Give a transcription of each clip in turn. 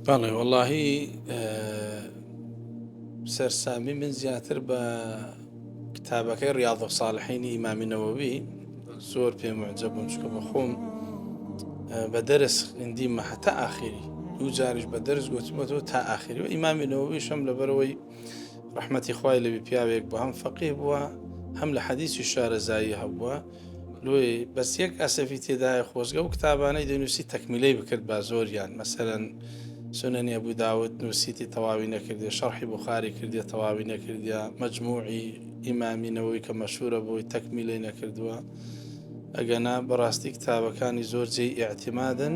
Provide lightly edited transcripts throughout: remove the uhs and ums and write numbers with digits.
بەڵێ وەڵاهی سەرسامی من زیاتر بە کتابەکەی ڕیاض الصالحینی ئیمامی نەوەوی زۆر پێم معجەب بووم، چونکە بە خۆم بە دەرس خوێندیمە هەتا ئاخری، دوو جاریش بە دەرس گوتمەوە تا ئاخری، و ئیمامی نەوەویشم لەبەرەوەی ڕەحمەتی خوای لەبی پیاوێک بووە، هەم فەقیه بووە، هەم لە حەدیثی شارەزایی هەبووە. لۆی بەس یەک ئەسەفی تێدایە خۆزگە و کتابانەی دەنووسی تەکمیلەی بکرد با زۆریان، مەسەلەن سنەنی ئەبوو داود نووسیتی تەواوی نەکردێ، شەرحی بوخاری کردێ تەواوی نەکردیا، مەجموعی ئیمامی نەوەوی کە مەشهورە بۆی تەکمیلەی نەکردووە. ئەگەنا بەڕاستی کتابەکانی زۆر جێی ئیعتیمادن،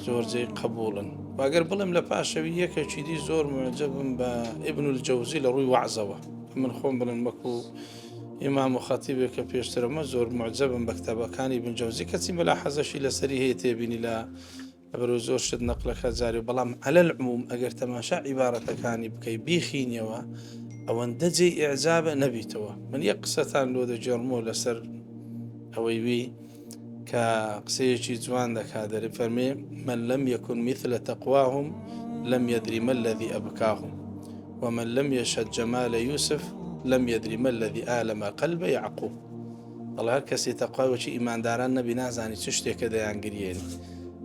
زۆر جێی قبوڵن. واگەر بڵم لە پاشەوی یەکێکی دی زۆر معجەبم بە ئیبن الجەوزی لە ڕووی وەعزەوە، من خۆم بڵم وەکو ئیمام و خەتیبێک کە پێشترەمە زۆر معجەبم بە کتابەکانی ئیبن جەوزی، کەچی مەلاحەزەشی لەسەری هەیە تێبینی لە ئەبرۆ زۆر شت نەقلەکە جاری، بەڵام عەلە العموم ئەگەر تەماشا عیبارەتەکانی بکەی بیخینیەوە ئەوەندە جێی ئیعجابە نەبیتەوە. من یەک قسەتان لۆ دەجێڕمەوە لەسەر ئەوەی وی کە قسەیەکی جوان دەکات، دەفەرمێ من لم يكن مثل تقواهم لم يدري ما الذي أبكاهم ومن لم يشهد جمال يوسف لم يدري ما الذي آلم قلب يعقوب. الله هەر کەسێ تەقواوەکی ئیمانداران نەبی نازانی چ شتێکە دەیانگریێنی.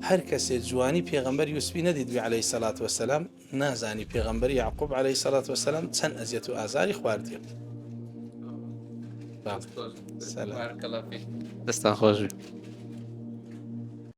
هەر کەسێ جوانی پێغەمبەر یوسفی نەدیدوی عەلەیهی سەڵات وەسەلام نازانی پێغەمبەر یعقوب عەلەیهی سەڵات وەسەلام چەند ئەزیەت و ئازاری خواردیە. دەستان خۆش بێ.